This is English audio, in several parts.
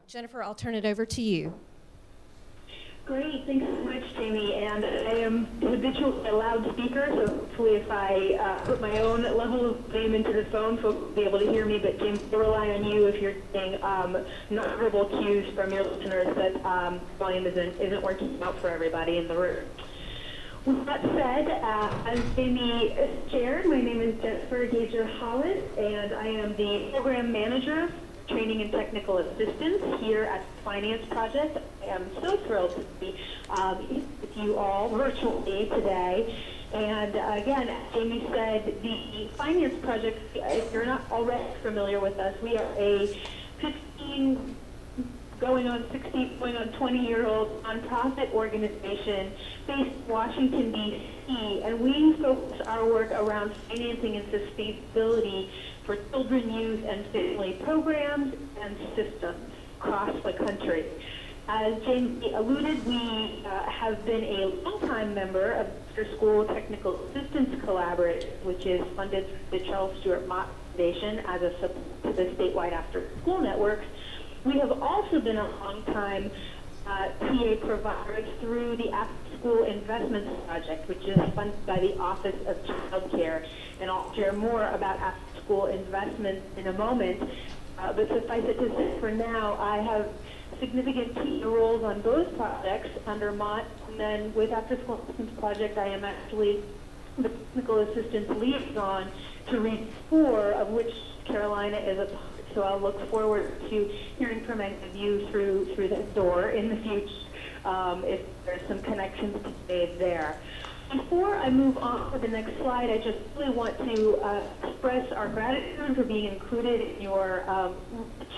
Jenifer, I'll turn it over to you. Great, thanks so much, Jamie. And I am habitually a loudspeaker, so hopefully if I put my own level of volume into the phone, folks will be able to hear me. But Jamie, I rely on you if you're getting nonverbal cues from your listeners that volume isn't working out for everybody in the room. With that said, as Jamie shared, my name is Jenifer Gager Hollis, and I am the program manager, training and technical assistance here at the Finance Project. I am so thrilled to be with you all virtually today. And again, as Jamie said, the Finance Project, if you're not already familiar with us, we are a 15 going on 60, going on 20-year-old nonprofit organization based in Washington, D.C., and we focus our work around financing and sustainability for children, youth, and family programs and systems across the country. As Jamie alluded, we have been a longtime member of the After School Technical Assistance Collaborative, which is funded through the Charles Stewart Mott Foundation as a support to the statewide after-school networks. We have also been a long-time PA provider through the After School Investments Project, which is funded by the Office of Child Care. And I'll share more about after school investments in a moment. But suffice it to say, for now, I have significant key roles on both projects under Mott. And then with After School Investments Project, I am actually the technical assistance liaison to READ 4, of which Carolina is a part. So I'll look forward to hearing from any of you through that door in the future if there's some connections to be made there. Before I move on to the next slide, I just really want to express our gratitude for being included in your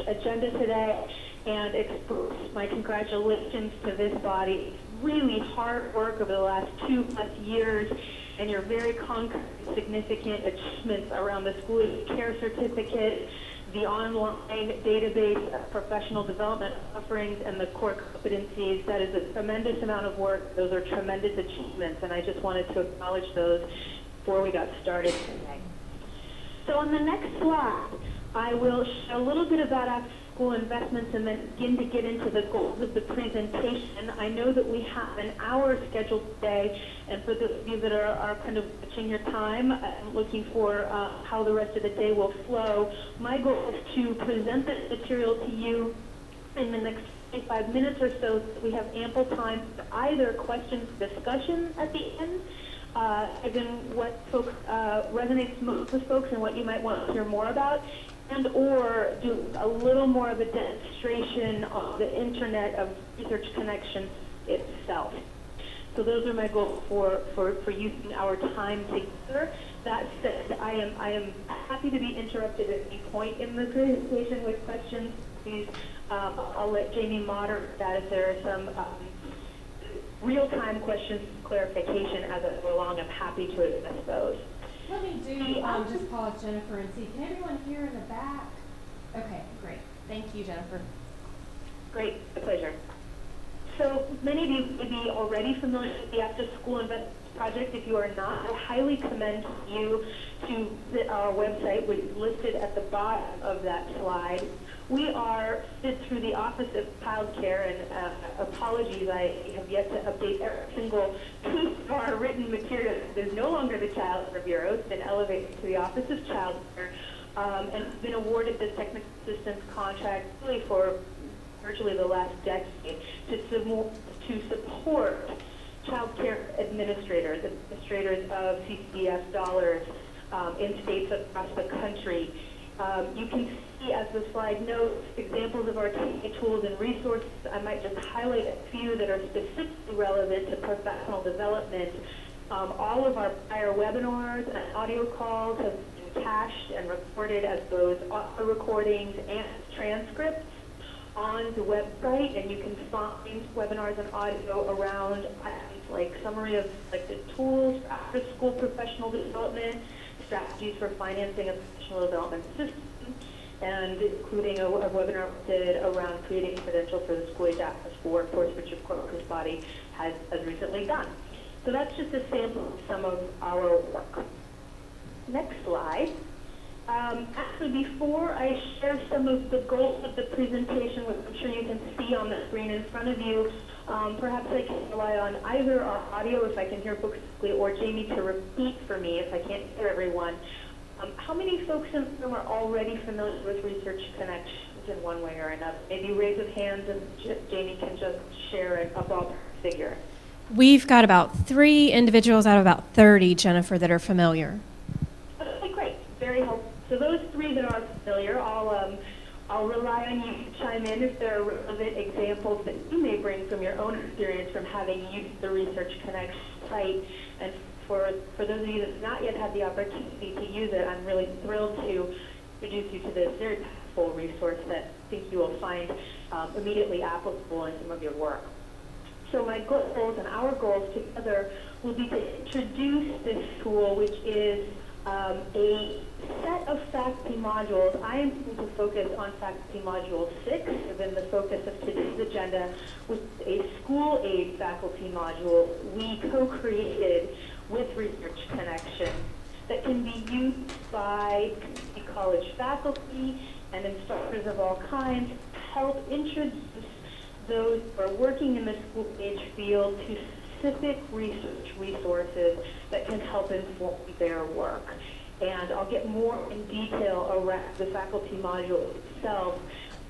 agenda today and express my congratulations to this body. It's really hard work over the last 2+ years and your very concrete, significant achievements around the school care certificate, the online database of professional development offerings, and the core competencies. That is a tremendous amount of work. Those are tremendous achievements, and I just wanted to acknowledge those before we got started today. So on the next slide, I will share a little bit about after-school investments and then begin to get into the goals of the presentation. I know that we have an hour scheduled today, and for those of you that are kind of watching your time and looking for how the rest of the day will flow, my goal is to present this material to you in the next 5 minutes or so that we have ample time for either questions, discussion at the end, given what folks resonates most with folks and what you might want to hear more about, and or do a little more of a demonstration on the Internet of Research Connection itself. So those are my goals for using our time together. That said, I am happy to be interrupted at any point in the presentation with questions. Please, I'll let Jamie moderate that if there are some real-time questions, clarification as I go along. I'm happy to address those. Let me just pause Jenifer and see. Can everyone hear in the back? Okay, great. Thank you, Jenifer. Great, a pleasure. So many of you may be already familiar with the After School Investments Project. If you are not, I highly commend you to visit our website, which is listed at the bottom of that slide. We are fit through the Office of Child Care, and apologies, I have yet to update every single piece of our written material. There's no longer the Child Care Bureau. It's been elevated to the Office of Child Care, and been awarded this technical assistance contract really for virtually the last decade to support child care administrators of CCDF dollars in states across the country. You can see, as the slide notes, examples of our tools and resources. I might just highlight a few that are specifically relevant to professional development. All of our prior webinars and audio calls have been cached and recorded as both audio recordings and transcripts on the website, and you can find webinars and audio around like summary of selected tools for after-school professional development, strategies for financing a professional development system, and including a webinar we did around creating credentials for the school-age after-school workforce, which of course this body has recently done. So that's just a sample of some of our work. Next slide Actually, before I share some of the goals of the presentation, which I'm sure you can see on the screen in front of you, perhaps I can rely on either our audio, if I can hear folks quickly, or Jamie to repeat for me if I can't hear everyone. How many folks in the room are already familiar with Research Connections in one way or another? Maybe raise of hands and Jamie can just share a ballpark figure. We've got about 3 individuals out of about 30, Jenifer, that are familiar. Okay, great. Very helpful. So those 3 that are familiar, I'll rely on you to chime in if there are relevant examples that you may bring from your own experience from having used the Research Connect site. And for those of you that have not yet had the opportunity to use it, I'm really thrilled to introduce you to this very powerful resource that I think you will find immediately applicable in some of your work. So my goals and our goals together will be to introduce this tool, which is a set of faculty modules. I am going to focus on faculty module 6 within the focus of today's agenda, with a school aid faculty module we co-created with Research Connection that can be used by college faculty and instructors of all kinds to help introduce those who are working in the school age field to specific research resources that can help inform their work. And I'll get more in detail around the faculty module itself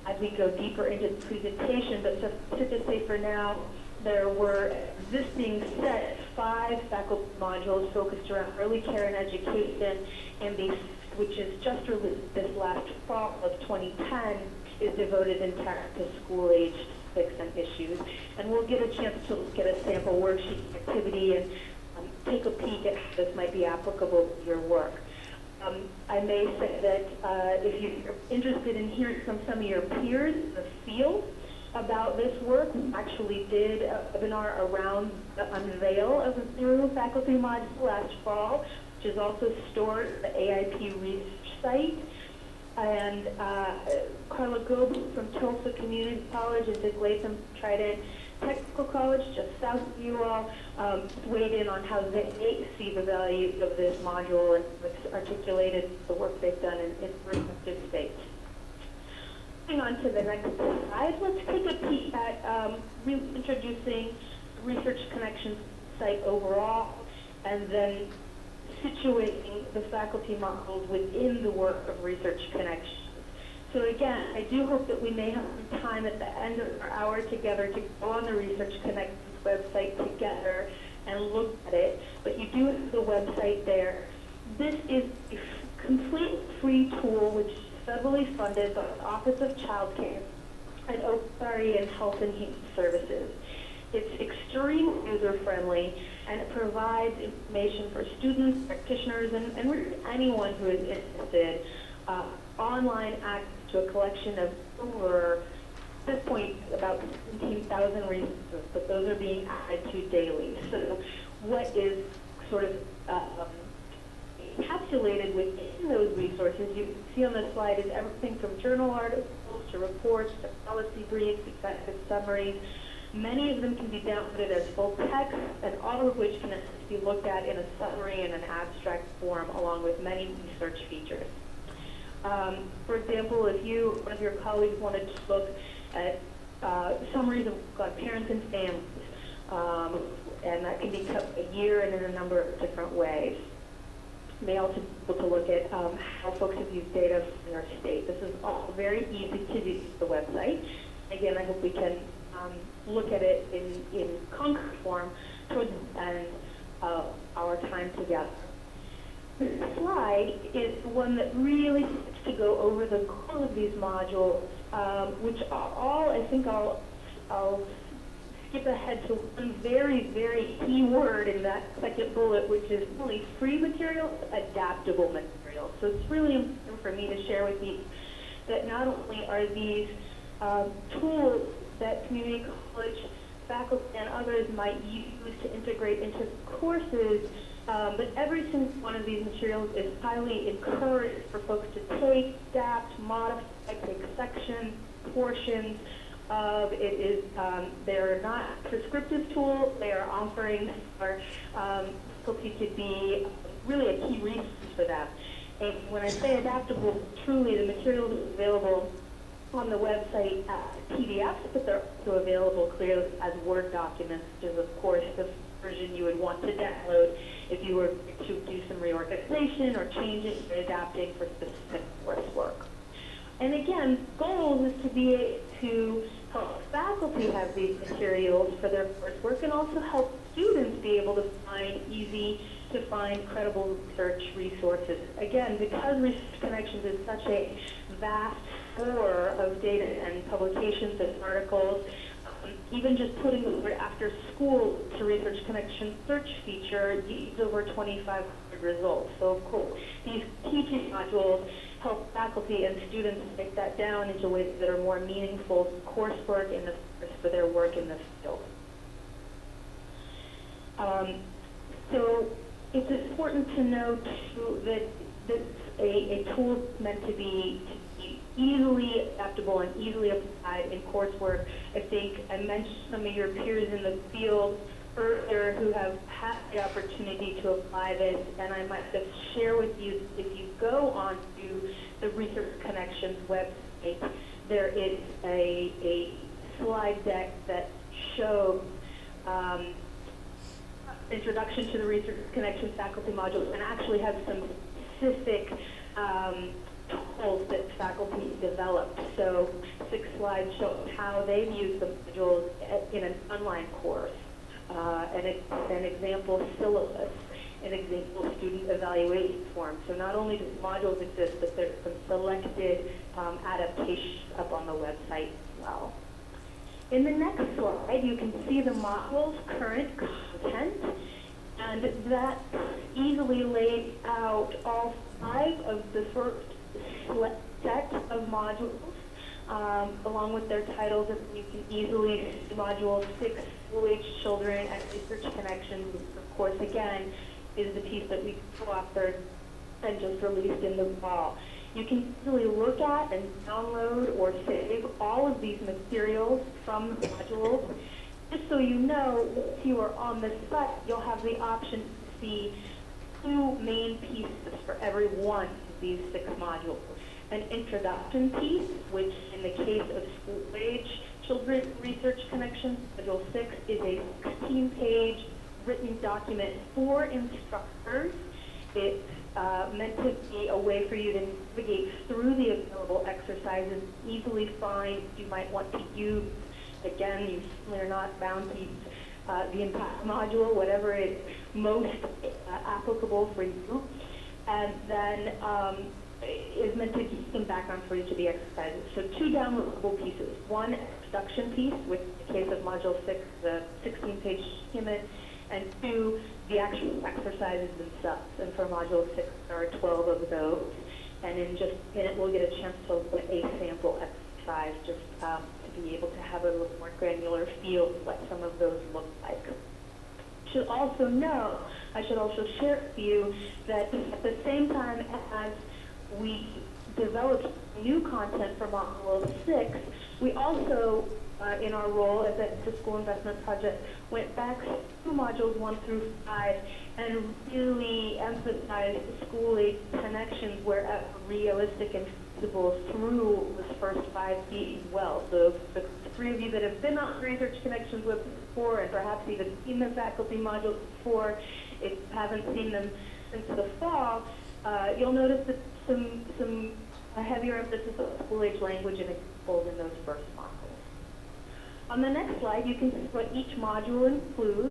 as we go deeper into the presentation, but just to say for now, there were existing set 5 faculty modules focused around early care and education, and which is just released this last fall of 2010, is devoted entirely to school age and issues. And we'll get a chance to look at a sample worksheet activity and take a peek at how this might be applicable to your work. I may say that if you're interested in hearing from some of your peers in the field about this work, we actually did a webinar around the unveil of the new faculty module last fall, which is also stored at the AIP research site. And Carla Goeb from Tulsa Community College and Dick Latham Trident Technical College, just south of you all, weighed in on how they see the value of this module and articulated the work they've done in respective states. Moving on to the next slide, let's take a peek at reintroducing Research Connections site overall, and then situating the faculty modules within the work of Research Connections. So again, I do hope that we may have some time at the end of our hour together to go on the Research Connections website together and look at it, but you do have the website there. This is a complete free tool which is federally funded by the Office of Child Care and OPRE and Health and Human Services. It's extremely user-friendly, and it provides information for students, practitioners, and really anyone who is interested, online access to a collection of over, at this point, about 17,000 resources, but those are being added to daily. So what is sort of encapsulated within those resources, you see on the slide, is everything from journal articles to reports to policy briefs, executive summaries. Many of them can be downloaded as full text, and all of which can be looked at in a summary and an abstract form, along with many research features. For example, if one of your colleagues wanted to look at summaries of parents and families, and that can be cut a year and in a number of different ways. You may also be able to look at how folks have used data in their state. This is all very easy to do through the website. Again, I hope we can look at it in concrete form towards the end of our time together. This slide is one that really seeks to go over the goal of these modules, which are all, I think I'll skip ahead to one very, very key word in that second bullet, which is only free material, adaptable material. So it's really important for me to share with you that not only are these tools that community college faculty and others might use to integrate into courses, but every single one of these materials is highly encouraged for folks to take, adapt, modify, take sections, portions of it. Is they're not prescriptive tools. They are offerings for faculty to be really a key resource for them. And when I say adaptable, truly the material is available on the website as PDFs, but they're also available clearly as Word documents, which is of course the version you would want to download if you were to do some reorganization or changes or adapting for specific coursework. And again, goal is to be able to help faculty have these materials for their coursework and also help students be able to find easy to find credible research resources. Again, because Research Connections is such a vast store of data and publications and articles, even just putting the word after school to Research Connection search feature yields over 2,500 results. So of course, these teaching modules help faculty and students break that down into ways that are more meaningful coursework in the for their work in this field. So it's important to note too that this a tool meant to be easily adaptable and easily applied in coursework. I think I mentioned some of your peers in the field earlier who have had the opportunity to apply this, and I might just share with you, if you go onto the Research Connections website, there is a slide deck that shows introduction to the Research Connections faculty modules and actually has some specific tools that faculty developed. So 6 slides show how they've used the modules in an online course, an example syllabus, an example student evaluation form. So not only do modules exist, but there's some selected adaptations up on the website as well. In the next slide, you can see the module's current content, and that easily lays out all 5 of the first set of modules, along with their titles, and you can easily see Module 6, School-Age Children and Research Connections, which of course, again, is the piece that we co-authored and just released in the fall. You can easily look at and download or save all of these materials from the modules. Just so you know, if you are on the site, you'll have the option to see 2 main pieces for every one of these 6 modules. An introduction piece, which in the case of school-age children research connections, Module 6 is a 16-page written document for instructors. It's meant to be a way for you to navigate through the available exercises, easily find you might want to use. Again, you certainly are not bound to use the entire module, whatever is most applicable for you. And then is meant to give some background for each of the exercises. So 2 downloadable pieces. One, introduction piece, which in the case of Module 6, the 16-page document, and 2, the actual exercises themselves. And for Module 6, there are 12 of those. And in just a minute, we'll get a chance to look at a sample exercise just to be able to have a little more granular feel of what some of those look like. Should also know, I should also share with you that at the same time as we developed new content for Module 6, we also, in our role as a school investment project, went back to Modules 1 through 5 and really emphasized school-age connections where realistic and feasible through the first 5 Ds as well. So the 3 of you that have been on Research Connections with before and perhaps even seen the faculty modules before, if you haven't seen them since the fall, you'll notice that some heavier emphasis on school-age language and examples in those first modules. On the next slide, you can see what each module includes.